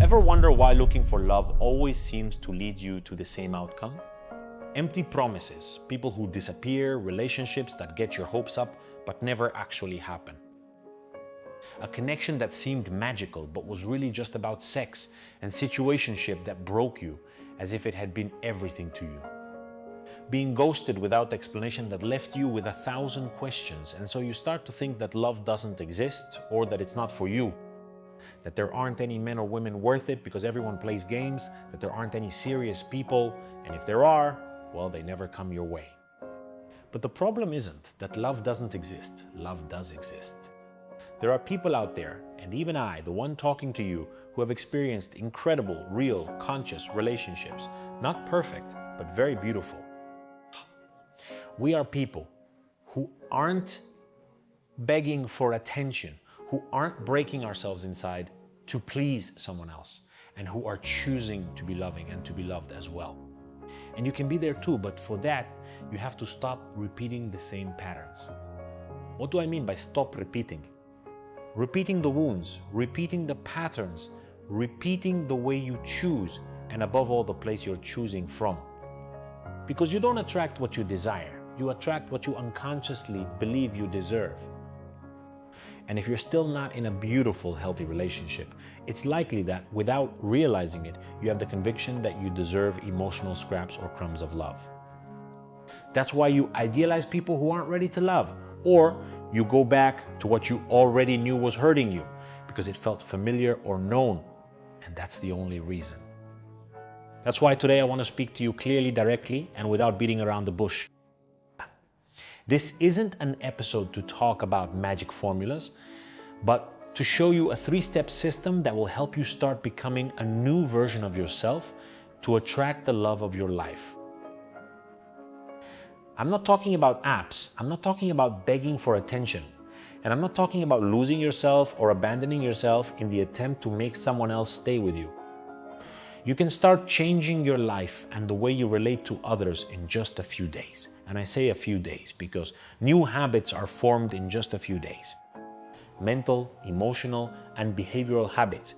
Ever wonder why looking for love always seems to lead you to the same outcome? Empty promises, people who disappear, relationships that get your hopes up but never actually happen. A connection that seemed magical but was really just about sex, and situationship that broke you as if it had been everything to you. Being ghosted without explanation that left you with 1,000 questions, and so you start to think that love doesn't exist or that it's not for you. That there aren't any men or women worth it because everyone plays games, that there aren't any serious people, and if there are, well, they never come your way. But the problem isn't that love doesn't exist. Love does exist. There are people out there, and even I, the one talking to you, who have experienced incredible, real, conscious relationships. Not perfect, but very beautiful. We are people who aren't begging for attention, who aren't breaking ourselves inside to please someone else, and who are choosing to be loving and to be loved as well. And you can be there too, but for that, you have to stop repeating the same patterns. What do I mean by stop repeating? Repeating the wounds, repeating the patterns, repeating the way you choose, and above all, the place you're choosing from. Because you don't attract what you desire, you attract what you unconsciously believe you deserve. And if you're still not in a beautiful, healthy relationship, it's likely that without realizing it, you have the conviction that you deserve emotional scraps or crumbs of love. That's why you idealize people who aren't ready to love, or you go back to what you already knew was hurting you because it felt familiar or known, and that's the only reason. That's why today I want to speak to you clearly, directly, and without beating around the bush. This isn't an episode to talk about magic formulas, but to show you a 3-step system that will help you start becoming a new version of yourself to attract the love of your life. I'm not talking about apps. I'm not talking about begging for attention. And I'm not talking about losing yourself or abandoning yourself in the attempt to make someone else stay with you. You can start changing your life and the way you relate to others in just a few days. And I say a few days because new habits are formed in just a few days. Mental, emotional, and behavioral habits.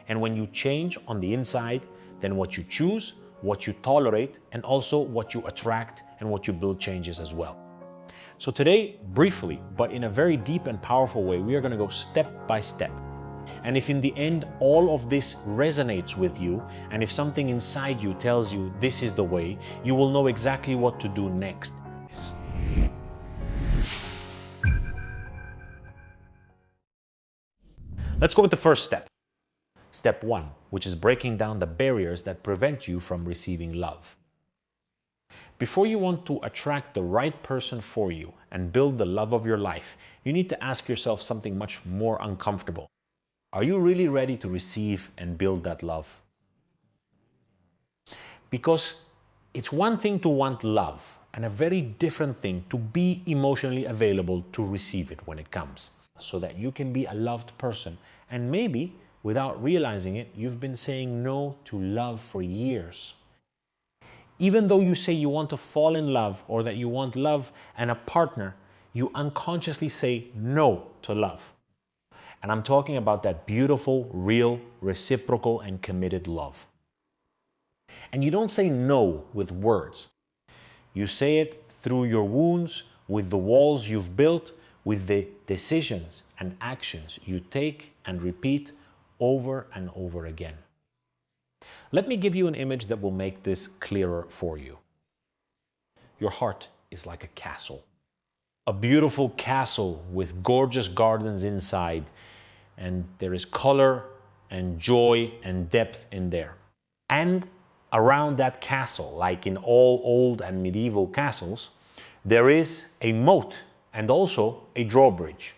And when you change on the inside, then what you choose, what you tolerate, and also what you attract and what you build changes as well. So today, briefly, but in a very deep and powerful way, we are going to go step by step. And if in the end all of this resonates with you, and if something inside you tells you this is the way, you will know exactly what to do next. Let's go with the first step. Step 1, which is breaking down the barriers that prevent you from receiving love. Before you want to attract the right person for you and build the love of your life, you need to ask yourself something much more uncomfortable. Are you really ready to receive and build that love? Because it's one thing to want love and a very different thing to be emotionally available to receive it when it comes, so that you can be a loved person. And maybe, without realizing it, you've been saying no to love for years. Even though you say you want to fall in love or that you want love and a partner, you unconsciously say no to love. And I'm talking about that beautiful, real, reciprocal, and committed love. And you don't say no with words. You say it through your wounds, with the walls you've built, with the decisions and actions you take and repeat over and over again. Let me give you an image that will make this clearer for you. Your heart is like a castle. A beautiful castle with gorgeous gardens inside, and there is color and joy and depth in there. And around that castle, like in all old and medieval castles, there is a moat and also a drawbridge.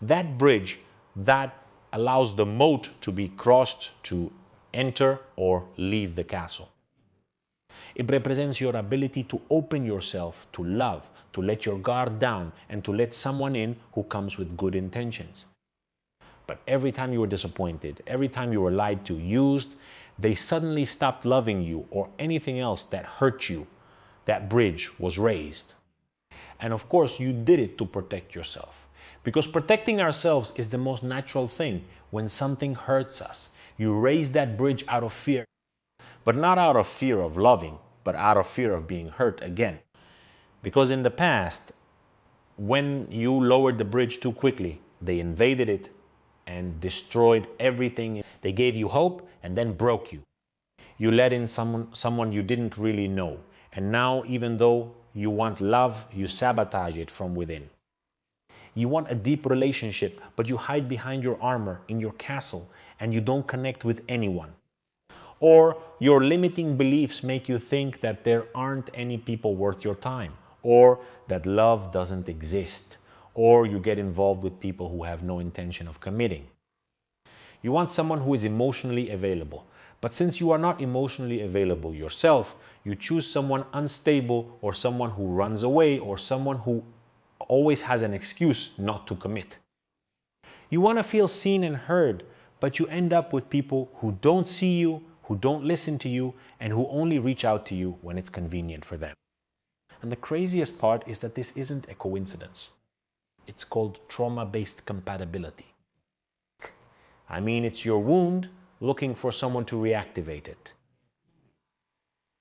That bridge that allows the moat to be crossed to enter or leave the castle. It represents your ability to open yourself to love, to let your guard down, and to let someone in who comes with good intentions. But every time you were disappointed, every time you were lied to, used, they suddenly stopped loving you or anything else that hurt you, that bridge was raised. And of course, you did it to protect yourself. Because protecting ourselves is the most natural thing. When something hurts us, you raise that bridge out of fear, but not out of fear of loving, but out of fear of being hurt again. Because in the past, when you lowered the bridge too quickly, they invaded it and destroyed everything. They gave you hope and then broke you. You let in someone you didn't really know. And now, even though you want love, you sabotage it from within. You want a deep relationship, but you hide behind your armor in your castle and you don't connect with anyone. Or your limiting beliefs make you think that there aren't any people worth your time, or that love doesn't exist, or you get involved with people who have no intention of committing. You want someone who is emotionally available. But since you are not emotionally available yourself, you choose someone unstable or someone who runs away or someone who always has an excuse not to commit. You want to feel seen and heard, but you end up with people who don't see you, who don't listen to you, and who only reach out to you when it's convenient for them. And the craziest part is that this isn't a coincidence. It's called trauma-based compatibility. I mean, it's your wound looking for someone to reactivate it.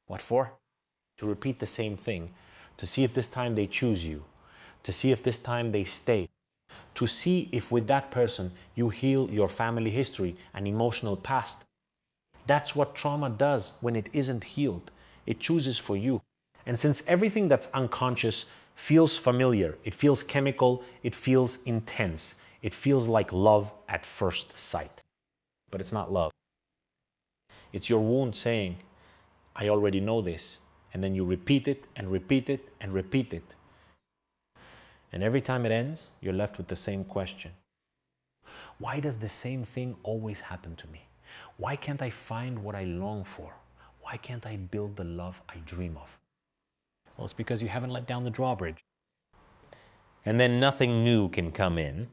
What for? To repeat the same thing, to see if this time they choose you, to see if this time they stay, to see if with that person you heal your family history and emotional past. That's what trauma does when it isn't healed. It chooses for you. And since everything that's unconscious feels familiar, it feels chemical, it feels intense, it feels like love at first sight. But it's not love. It's your wound saying, I already know this. And then you repeat it and repeat it and repeat it. And every time it ends, you're left with the same question. Why does the same thing always happen to me? Why can't I find what I long for? Why can't I build the love I dream of? Well, it's because you haven't let down the drawbridge. And then nothing new can come in.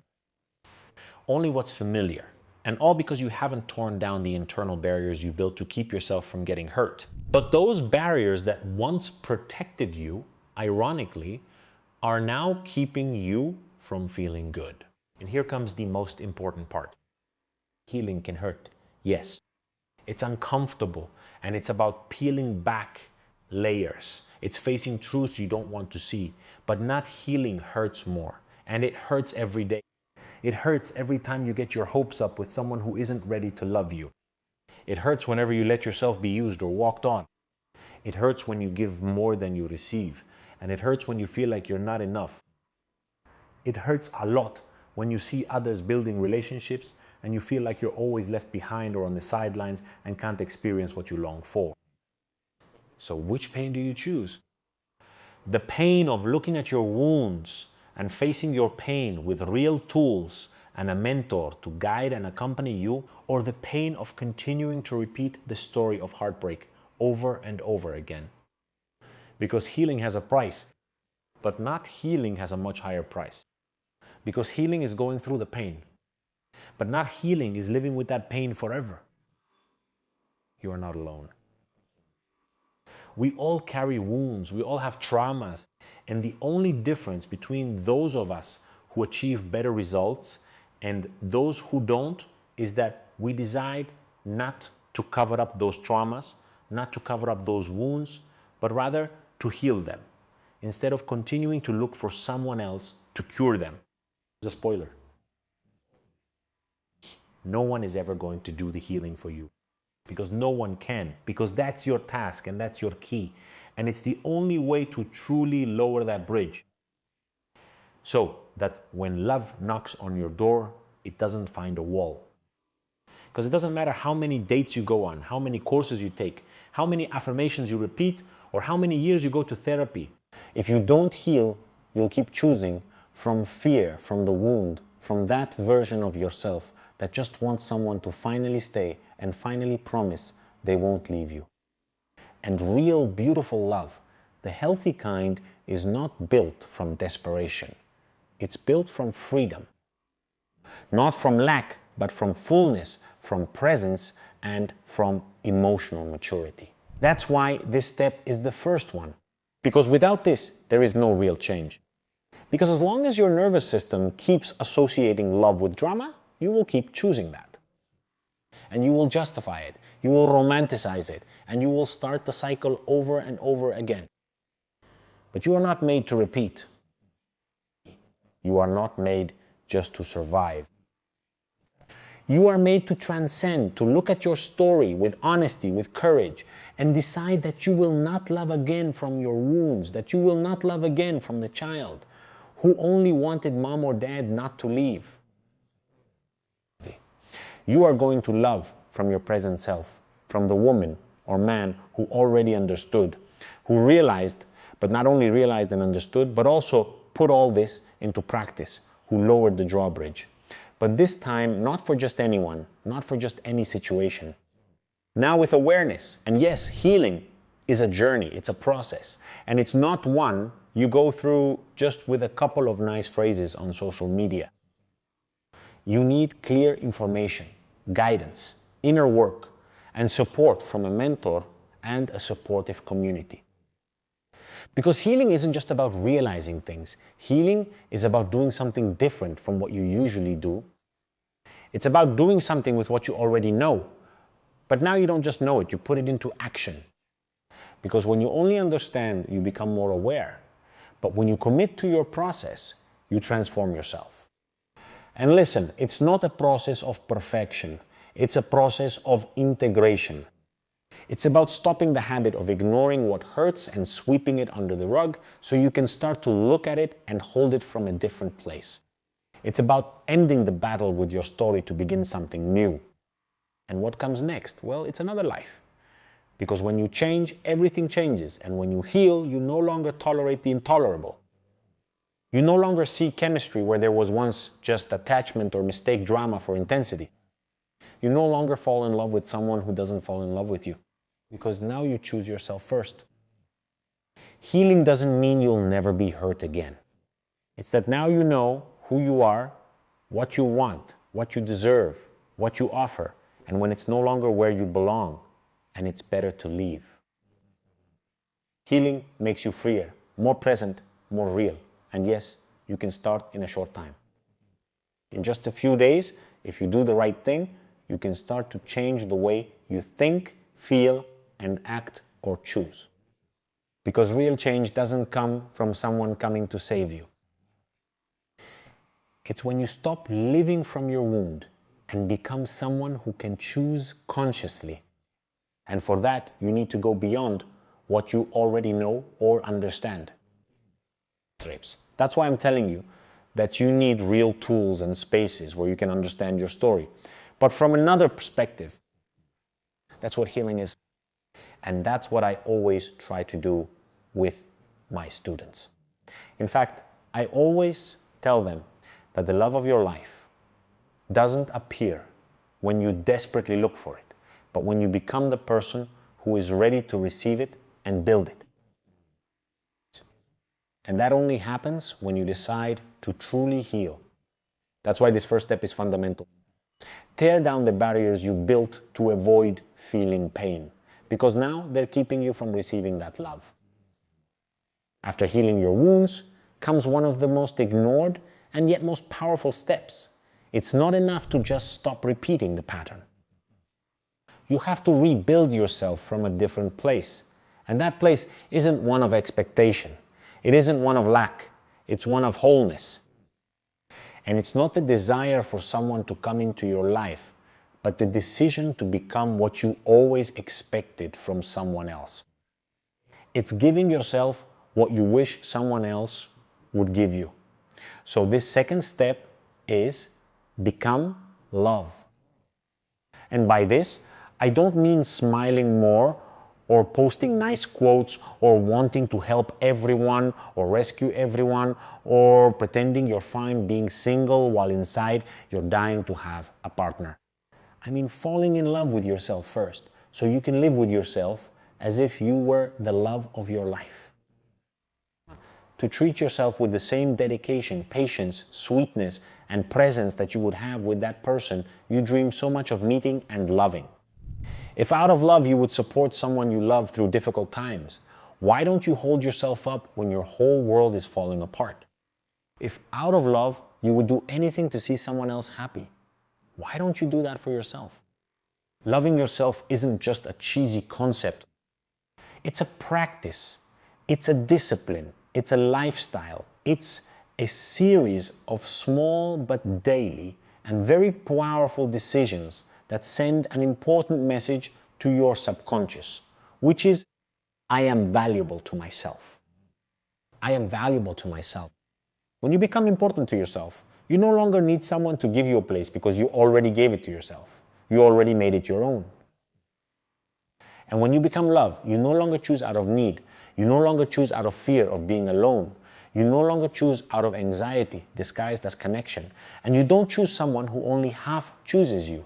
Only what's familiar. And all because you haven't torn down the internal barriers you built to keep yourself from getting hurt. But those barriers that once protected you, ironically, are now keeping you from feeling good. And here comes the most important part. Healing can hurt. Yes. It's uncomfortable and it's about peeling back layers. It's facing truths you don't want to see. But not healing hurts more. And it hurts every day. It hurts every time you get your hopes up with someone who isn't ready to love you. It hurts whenever you let yourself be used or walked on. It hurts when you give more than you receive. And it hurts when you feel like you're not enough. It hurts a lot when you see others building relationships and you feel like you're always left behind or on the sidelines and can't experience what you long for. So which pain do you choose? The pain of looking at your wounds and facing your pain with real tools and a mentor to guide and accompany you, or the pain of continuing to repeat the story of heartbreak over and over again? Because healing has a price, but not healing has a much higher price. Because healing is going through the pain, but not healing is living with that pain forever. You are not alone. We all carry wounds, we all have traumas, and the only difference between those of us who achieve better results and those who don't is that we decide not to cover up those traumas, not to cover up those wounds, but rather to heal them, instead of continuing to look for someone else to cure them. It's a spoiler. No one is ever going to do the healing for you. Because no one can, because that's your task and that's your key. And it's the only way to truly lower that bridge. So that when love knocks on your door, it doesn't find a wall. Because it doesn't matter how many dates you go on, how many courses you take, how many affirmations you repeat, or how many years you go to therapy. If you don't heal, you'll keep choosing from fear, from the wound, from that version of yourself that just wants someone to finally stay and finally promise they won't leave you. And real beautiful love, the healthy kind, is not built from desperation. It's built from freedom. Not from lack, but from fullness, from presence, and from emotional maturity. That's why this step is the first one. Because without this, there is no real change. Because as long as your nervous system keeps associating love with drama, you will keep choosing that. And you will justify it, you will romanticize it, and you will start the cycle over and over again. But you are not made to repeat. You are not made just to survive. You are made to transcend, to look at your story with honesty, with courage, and decide that you will not love again from your wounds, that you will not love again from the child who only wanted mom or dad not to leave. You are going to love from your present self, from the woman or man who already understood, who realized, but not only realized and understood, but also put all this into practice, who lowered the drawbridge. But this time, not for just anyone, not for just any situation. Now with awareness, and yes, healing is a journey, it's a process, and it's not one you go through just with a couple of nice phrases on social media. You need clear information, guidance, inner work, and support from a mentor and a supportive community. Because healing isn't just about realizing things. Healing is about doing something different from what you usually do. It's about doing something with what you already know. But now you don't just know it, you put it into action. Because when you only understand, you become more aware. But when you commit to your process, you transform yourself. And listen, it's not a process of perfection. It's a process of integration. It's about stopping the habit of ignoring what hurts and sweeping it under the rug so you can start to look at it and hold it from a different place. It's about ending the battle with your story to begin something new. And what comes next? Well, it's another life. Because when you change, everything changes. And when you heal, you no longer tolerate the intolerable. You no longer see chemistry where there was once just attachment or mistake drama for intensity. You no longer fall in love with someone who doesn't fall in love with you. Because now you choose yourself first. Healing doesn't mean you'll never be hurt again. It's that now you know who you are, what you want, what you deserve, what you offer, and when it's no longer where you belong, and it's better to leave. Healing makes you freer, more present, more real. And yes, you can start in a short time. In just a few days, if you do the right thing, you can start to change the way you think, feel, and act or choose. Because real change doesn't come from someone coming to save you. It's when you stop living from your wound and become someone who can choose consciously. And for that, you need to go beyond what you already know or understand. That's why I'm telling you that you need real tools and spaces where you can understand your story. But from another perspective, that's what healing is. And that's what I always try to do with my students. In fact, I always tell them that the love of your life doesn't appear when you desperately look for it, but when you become the person who is ready to receive it and build it. And that only happens when you decide to truly heal. That's why this first step is fundamental. Tear down the barriers you built to avoid feeling pain, because now they're keeping you from receiving that love. After healing your wounds comes one of the most ignored and yet most powerful steps. It's not enough to just stop repeating the pattern. You have to rebuild yourself from a different place. And that place isn't one of expectation. It isn't one of lack. It's one of wholeness. And it's not the desire for someone to come into your life, but the decision to become what you always expected from someone else. It's giving yourself what you wish someone else would give you. So this second step is become love. And by this, I don't mean smiling more or posting nice quotes or wanting to help everyone or rescue everyone or pretending you're fine being single while inside you're dying to have a partner. I mean falling in love with yourself first so you can live with yourself as if you were the love of your life. To treat yourself with the same dedication, patience, sweetness, and presence that you would have with that person you dream so much of meeting and loving. If out of love you would support someone you love through difficult times, why don't you hold yourself up when your whole world is falling apart? If out of love, you would do anything to see someone else happy, why don't you do that for yourself? Loving yourself isn't just a cheesy concept. It's a practice. It's a discipline. It's a lifestyle. It's a series of small but daily and very powerful decisions that send an important message to your subconscious, which is, I am valuable to myself. I am valuable to myself. When you become important to yourself, you no longer need someone to give you a place because you already gave it to yourself. You already made it your own. And when you become love, you no longer choose out of need. You no longer choose out of fear of being alone. You no longer choose out of anxiety disguised as connection. And you don't choose someone who only half chooses you.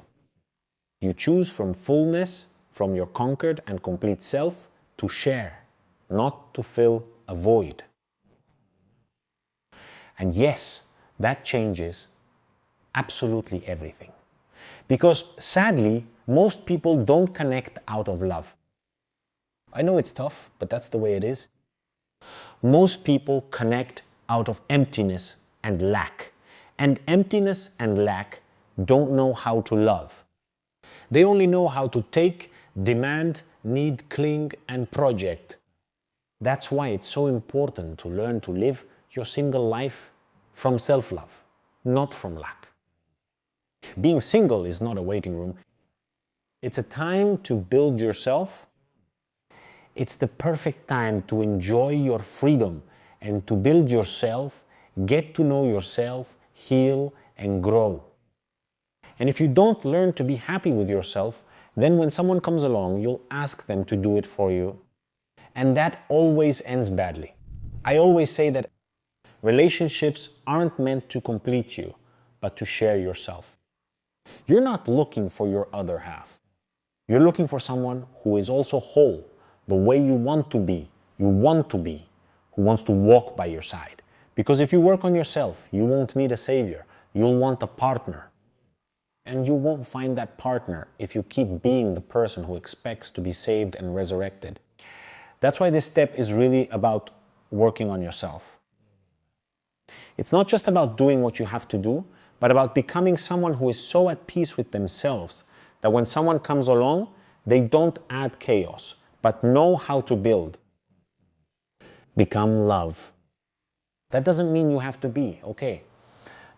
You choose from fullness, from your conquered and complete self, to share, not to fill a void. And yes, that changes absolutely everything. Because sadly, most people don't connect out of love. I know it's tough, but that's the way it is. Most people connect out of emptiness and lack. And emptiness and lack don't know how to love. They only know how to take, demand, need, cling, and project. That's why it's so important to learn to live your single life from self-love, not from lack. Being single is not a waiting room. It's a time to build yourself. It's the perfect time to enjoy your freedom and to build yourself, get to know yourself, heal, and grow. And if you don't learn to be happy with yourself, then when someone comes along, you'll ask them to do it for you. And that always ends badly. I always say that relationships aren't meant to complete you, but to share yourself. You're not looking for your other half. You're looking for someone who is also whole, the way you want to be, who wants to walk by your side. Because if you work on yourself, you won't need a savior. You'll want a partner. And you won't find that partner if you keep being the person who expects to be saved and resurrected. That's why this step is really about working on yourself. It's not just about doing what you have to do, but about becoming someone who is so at peace with themselves that when someone comes along, they don't add chaos, but know how to build. Become love. That doesn't mean you have to be,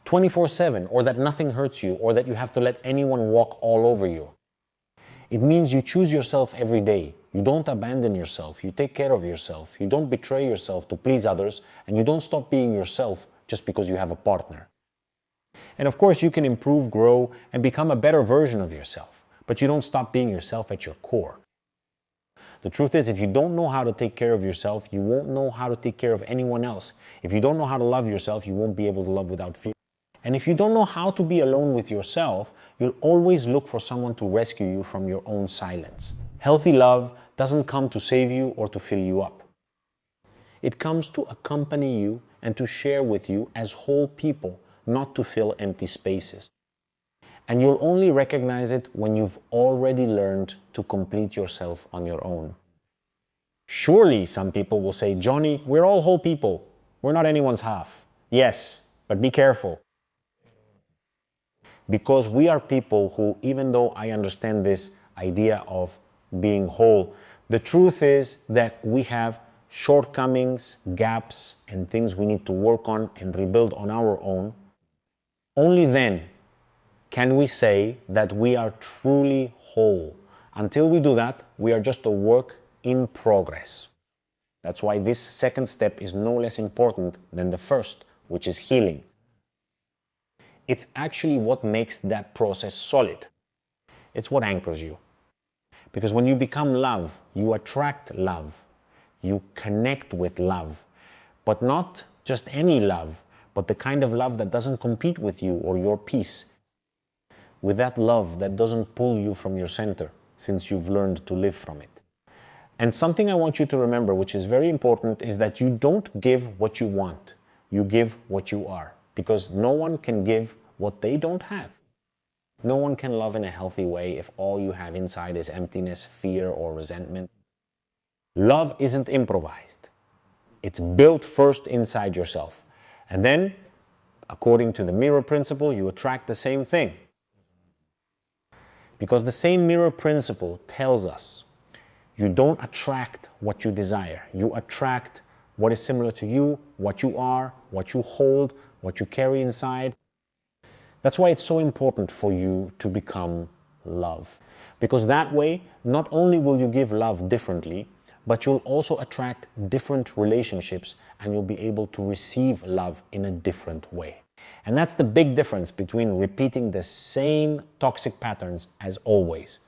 24/7, or that nothing hurts you, or that you have to let anyone walk all over you. It means you choose yourself every day. You don't abandon yourself. You take care of yourself. You don't betray yourself to please others, and you don't stop being yourself just because you have a partner. And of course, you can improve, grow, and become a better version of yourself, but you don't stop being yourself at your core. The truth is, if you don't know how to take care of yourself, you won't know how to take care of anyone else. If you don't know how to love yourself, you won't be able to love without fear. And if you don't know how to be alone with yourself, you'll always look for someone to rescue you from your own silence. Healthy love doesn't come to save you or to fill you up. It comes to accompany you and to share with you as whole people, not to fill empty spaces. And you'll only recognize it when you've already learned to complete yourself on your own. Surely some people will say, Johnny, we're all whole people. We're not anyone's half. Yes, but be careful. Because we are people who, even though I understand this idea of being whole, the truth is that we have shortcomings, gaps, and things we need to work on and rebuild on our own. Only then can we say that we are truly whole. Until we do that, we are just a work in progress. That's why this second step is no less important than the first, which is healing. It's actually what makes that process solid. It's what anchors you. Because when you become love, you attract love. You connect with love. But not just any love, but the kind of love that doesn't compete with you or your peace. With that love that doesn't pull you from your center, since you've learned to live from it. And something I want you to remember, which is very important, is that you don't give what you want. You give what you are. Because no one can give what they don't have. No one can love in a healthy way if all you have inside is emptiness, fear, or resentment. Love isn't improvised. It's built first inside yourself. And then, according to the mirror principle, you attract the same thing. Because the same mirror principle tells us you don't attract what you desire. You attract what is similar to you, what you are, what you hold, what you carry inside. That's why it's so important for you to become love. Because that way, not only will you give love differently, but you'll also attract different relationships and you'll be able to receive love in a different way. And that's the big difference between repeating the same toxic patterns as always,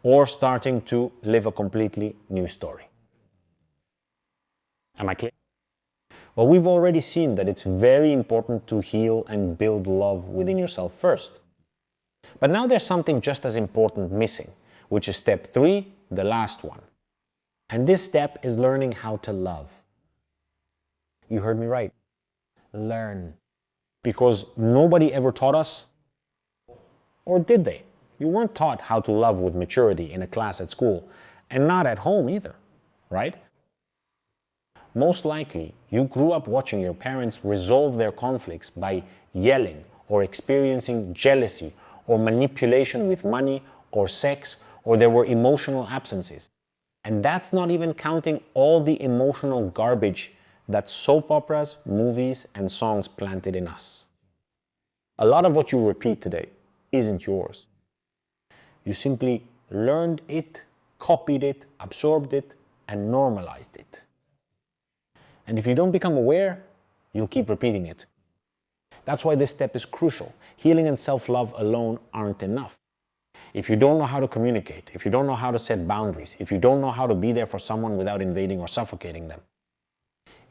or starting to live a completely new story. Am I clear? Well, we've already seen that it's very important to heal and build love within yourself first. But now there's something just as important missing, which is step 3, the last one. And this step is learning how to love. You heard me right. Learn. Because nobody ever taught us, or did they? You weren't taught how to love with maturity in a class at school, and not at home either, right? Most likely, you grew up watching your parents resolve their conflicts by yelling or experiencing jealousy or manipulation with money or sex, or there were emotional absences. And that's not even counting all the emotional garbage that soap operas, movies, and songs planted in us. A lot of what you repeat today isn't yours. You simply learned it, copied it, absorbed it, and normalized it. And if you don't become aware, you'll keep repeating it. That's why this step is crucial. Healing and self-love alone aren't enough. If you don't know how to communicate, if you don't know how to set boundaries, if you don't know how to be there for someone without invading or suffocating them,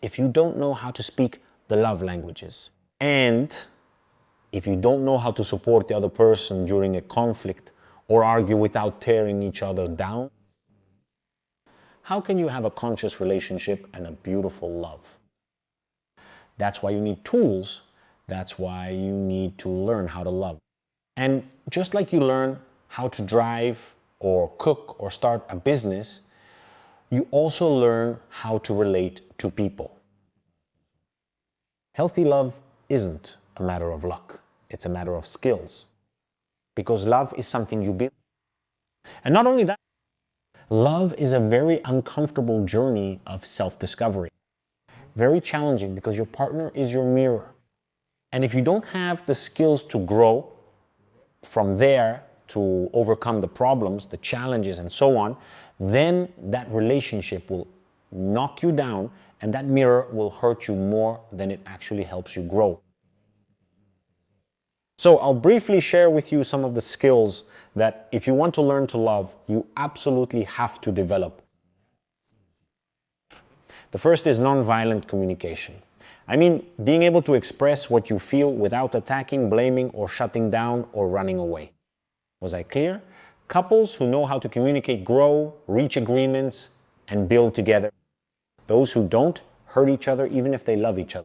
if you don't know how to speak the love languages, and if you don't know how to support the other person during a conflict or argue without tearing each other down, how can you have a conscious relationship and a beautiful love? That's why you need tools. That's why you need to learn how to love. And just like you learn how to drive or cook or start a business, you also learn how to relate to people. Healthy love isn't a matter of luck. It's a matter of skills. Because love is something you build. And not only that, love is a very uncomfortable journey of self-discovery. Very challenging because your partner is your mirror. And if you don't have the skills to grow from there to overcome the problems, the challenges, and so on, then that relationship will knock you down and that mirror will hurt you more than it actually helps you grow. So I'll briefly share with you some of the skills that if you want to learn to love, you absolutely have to develop. The first is nonviolent communication. I mean, being able to express what you feel without attacking, blaming, or shutting down or running away. Was I clear? Couples who know how to communicate grow, reach agreements, and build together. Those who don't hurt each other even if they love each other.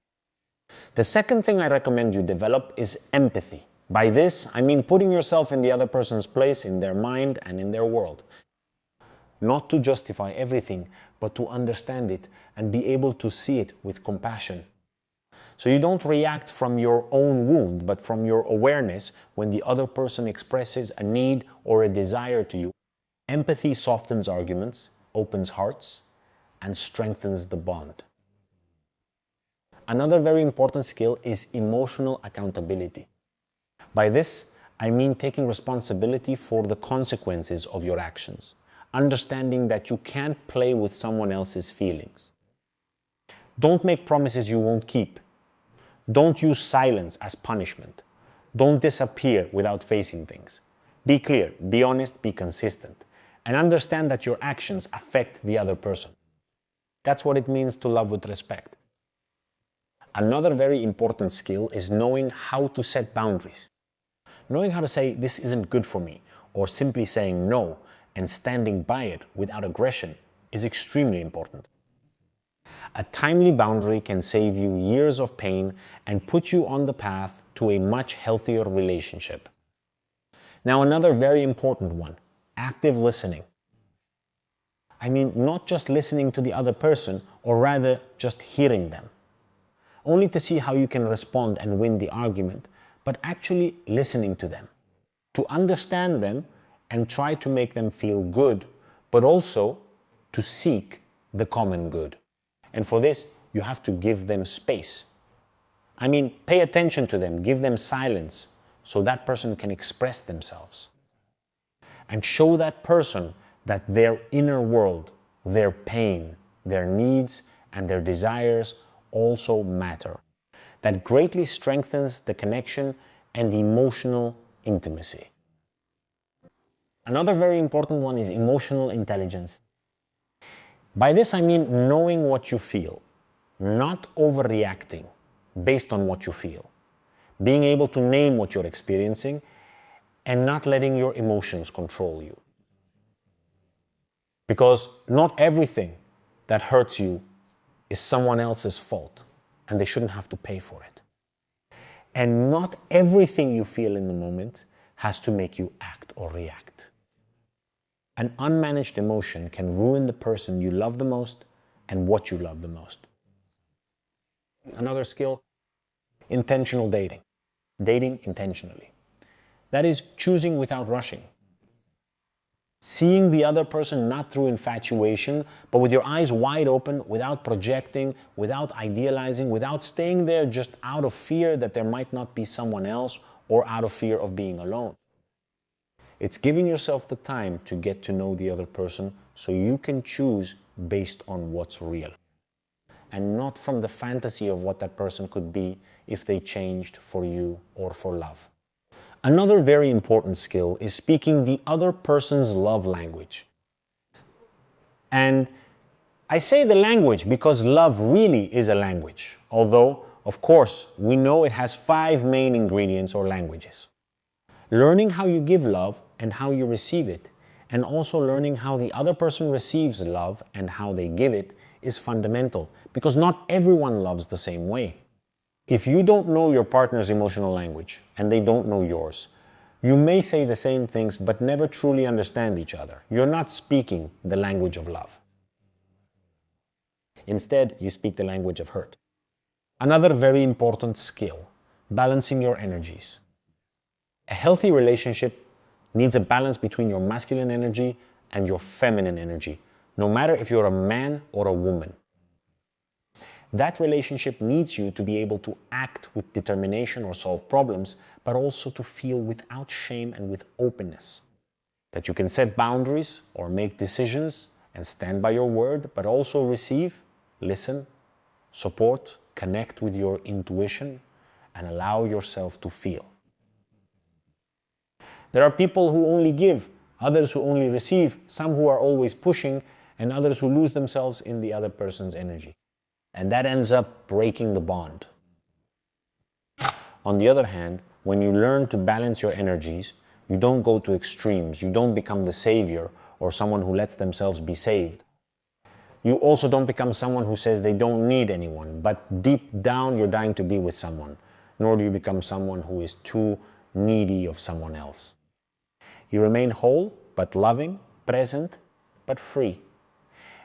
The second thing I recommend you develop is empathy. By this, I mean putting yourself in the other person's place, in their mind and in their world. Not to justify everything, but to understand it and be able to see it with compassion. So you don't react from your own wound, but from your awareness when the other person expresses a need or a desire to you. Empathy softens arguments, opens hearts, and strengthens the bond. Another very important skill is emotional accountability. By this, I mean taking responsibility for the consequences of your actions, understanding that you can't play with someone else's feelings. Don't make promises you won't keep. Don't use silence as punishment. Don't disappear without facing things. Be clear, be honest, be consistent, and understand that your actions affect the other person. That's what it means to love with respect. Another very important skill is knowing how to set boundaries. Knowing how to say, this isn't good for me, or simply saying no and standing by it without aggression is extremely important. A timely boundary can save you years of pain and put you on the path to a much healthier relationship. Now, another very important one, active listening. I mean, not just listening to the other person, or rather just hearing them. only to see how you can respond and win the argument, but actually listening to them, to understand them and try to make them feel good, but also to seek the common good. And for this, you have to give them space. I mean, pay attention to them, give them silence so that person can express themselves. And show that person that their inner world, their pain, their needs, and their desires also matter. That greatly strengthens the connection and emotional intimacy. Another very important one is emotional intelligence. By this I mean knowing what you feel, not overreacting based on what you feel. Being able to name what you're experiencing and not letting your emotions control you. Because not everything that hurts you is someone else's fault, and they shouldn't have to pay for it. And not everything you feel in the moment has to make you act or react. An unmanaged emotion can ruin the person you love the most and what you love the most. Another skill, intentional dating. Dating intentionally. That is choosing without rushing. Seeing the other person not through infatuation, but with your eyes wide open, without projecting, without idealizing, without staying there just out of fear that there might not be someone else or out of fear of being alone. It's giving yourself the time to get to know the other person so you can choose based on what's real and not from the fantasy of what that person could be if they changed for you or for love. Another very important skill is speaking the other person's love language. And I say the language because love really is a language, although, of course, we know it has 5 main ingredients or languages. Learning how you give love and how you receive it, and also learning how the other person receives love and how they give it is fundamental, because not everyone loves the same way. If you don't know your partner's emotional language and they don't know yours, you may say the same things but never truly understand each other. You're not speaking the language of love. Instead, you speak the language of hurt. Another very important skill, balancing your energies. A healthy relationship needs a balance between your masculine energy and your feminine energy, no matter if you're a man or a woman. That relationship needs you to be able to act with determination or solve problems, but also to feel without shame and with openness. That you can set boundaries or make decisions and stand by your word, but also receive, listen, support, connect with your intuition, and allow yourself to feel. There are people who only give, others who only receive, some who are always pushing, and others who lose themselves in the other person's energy. And that ends up breaking the bond. On the other hand, when you learn to balance your energies, you don't go to extremes. You don't become the savior or someone who lets themselves be saved. You also don't become someone who says they don't need anyone, but deep down you're dying to be with someone. Nor do you become someone who is too needy of someone else. You remain whole, but loving, present, but free.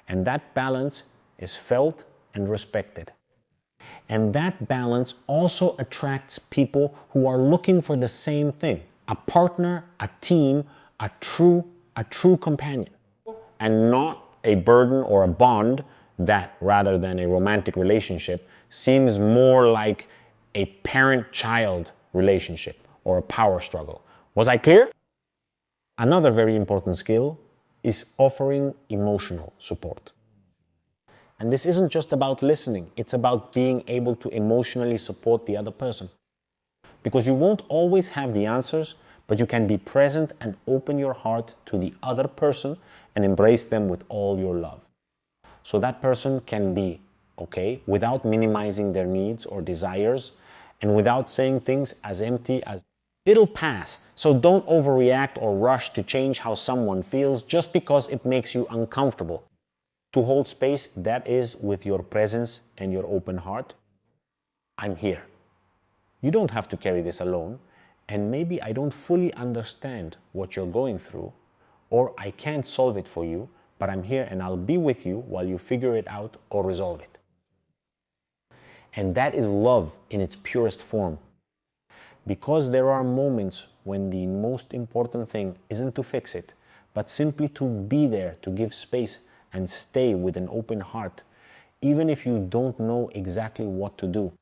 And that balance is felt and respected. And that balance also attracts people who are looking for the same thing. A partner, a team, a true companion. And not a burden or a bond that, rather than a romantic relationship, seems more like a parent-child relationship or a power struggle. Was I clear? Another very important skill is offering emotional support. And this isn't just about listening, it's about being able to emotionally support the other person. Because you won't always have the answers, but you can be present and open your heart to the other person and embrace them with all your love. So that person can be okay without minimizing their needs or desires and without saying things as empty as it'll pass. So don't overreact or rush to change how someone feels just because it makes you uncomfortable. To hold space, that is with your presence and your open heart. I'm here. You don't have to carry this alone, and maybe I don't fully understand what you're going through, or I can't solve it for you, but I'm here and I'll be with you while you figure it out or resolve it. And that is love in its purest form. Because there are moments when the most important thing isn't to fix it, but simply to be there, to give space and stay with an open heart, even if you don't know exactly what to do.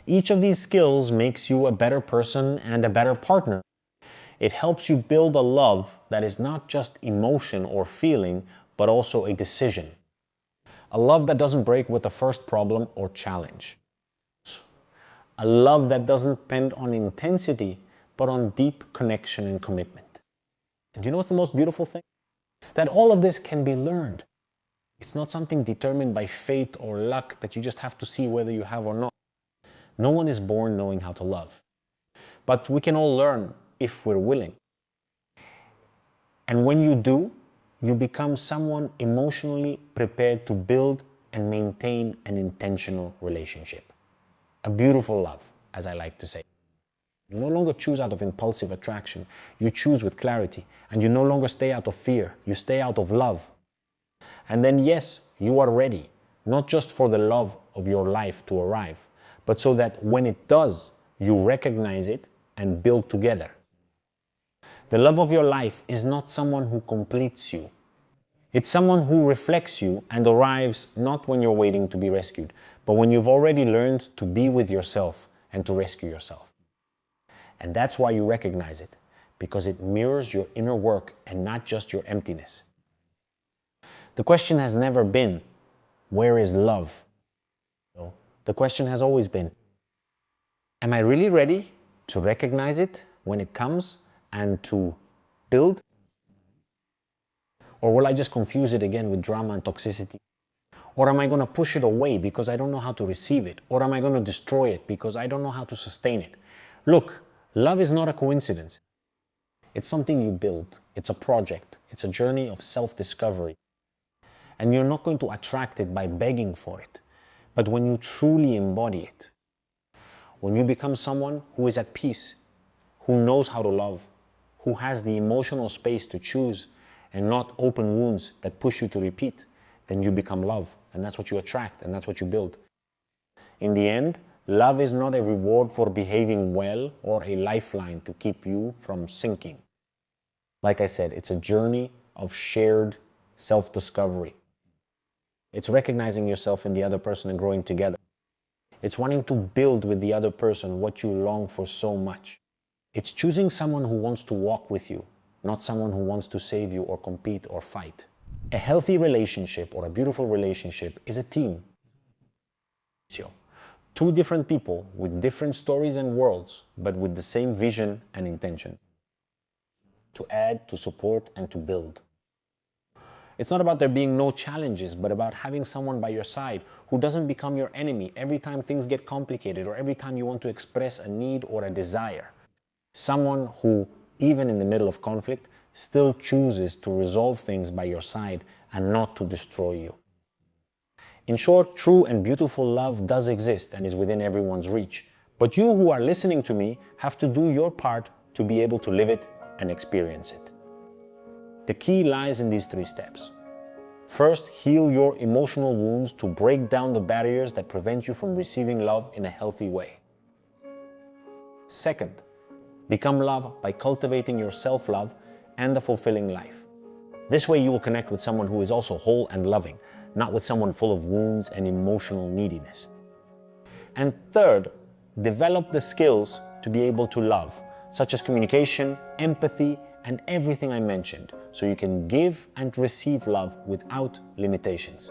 Each of these skills makes you a better person and a better partner. It helps you build a love that is not just emotion or feeling, but also a decision. A love that doesn't break with the first problem or challenge. A love that doesn't depend on intensity, but on deep connection and commitment. And do you know what's the most beautiful thing? That all of this can be learned. It's not something determined by fate or luck that you just have to see whether you have or not. No one is born knowing how to love. But we can all learn if we're willing. And when you do, you become someone emotionally prepared to build and maintain an intentional relationship. A beautiful love, as I like to say. You no longer choose out of impulsive attraction. You choose with clarity. And you no longer stay out of fear. You stay out of love. And then yes, you are ready, not just for the love of your life to arrive, but so that when it does, you recognize it and build together. The love of your life is not someone who completes you. It's someone who reflects you and arrives not when you're waiting to be rescued, but when you've already learned to be with yourself and to rescue yourself. And that's why you recognize it, because it mirrors your inner work and not just your emptiness. The question has never been, where is love? No. The question has always been, am I really ready to recognize it when it comes and to build? Or will I just confuse it again with drama and toxicity? Or am I going to push it away because I don't know how to receive it? Or am I going to destroy it because I don't know how to sustain it? Look, love is not a coincidence. It's something you build. It's a project. It's a journey of self-discovery. And you're not going to attract it by begging for it, but when you truly embody it. When you become someone who is at peace, who knows how to love, who has the emotional space to choose and not open wounds that push you to repeat, then you become love. And that's what you attract and that's what you build. In the end, love is not a reward for behaving well or a lifeline to keep you from sinking. Like I said, it's a journey of shared self-discovery. It's recognizing yourself in the other person and growing together. It's wanting to build with the other person what you long for so much. It's choosing someone who wants to walk with you, not someone who wants to save you or compete or fight. A healthy relationship or a beautiful relationship is a team. Two different people with different stories and worlds, but with the same vision and intention. To add, to support, and to build. It's not about there being no challenges, but about having someone by your side who doesn't become your enemy every time things get complicated or every time you want to express a need or a desire. Someone who, even in the middle of conflict, still chooses to resolve things by your side and not to destroy you. In short, true and beautiful love does exist and is within everyone's reach. But you who are listening to me have to do your part to be able to live it and experience it. The key lies in these 3 steps. First, heal your emotional wounds to break down the barriers that prevent you from receiving love in a healthy way. Second, become love by cultivating your self-love and a fulfilling life. This way you will connect with someone who is also whole and loving, not with someone full of wounds and emotional neediness. And third, develop the skills to be able to love, such as communication, empathy, and everything I mentioned, so you can give and receive love without limitations.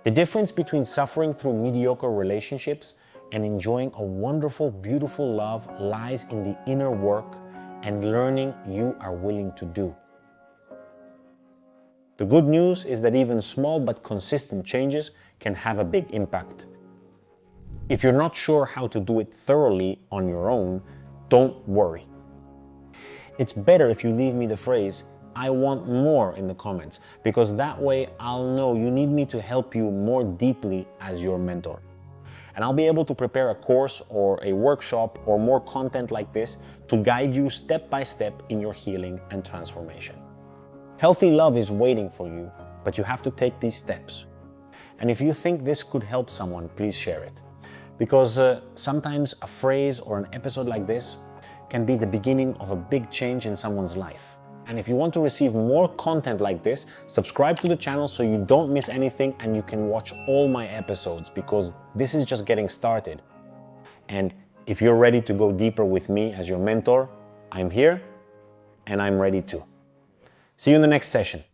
The difference between suffering through mediocre relationships and enjoying a wonderful, beautiful love lies in the inner work and learning you are willing to do. The good news is that even small but consistent changes can have a big impact. If you're not sure how to do it thoroughly on your own, don't worry. It's better if you leave me the phrase, "I want more" in the comments, because that way I'll know you need me to help you more deeply as your mentor. And I'll be able to prepare a course or a workshop or more content like this to guide you step by step in your healing and transformation. Healthy love is waiting for you, but you have to take these steps. And if you think this could help someone, please share it. Because sometimes a phrase or an episode like this can be the beginning of a big change in someone's life. And if you want to receive more content like this, subscribe to the channel so you don't miss anything and you can watch all my episodes, because this is just getting started. And if you're ready to go deeper with me as your mentor, I'm here and I'm ready too. See you in the next session.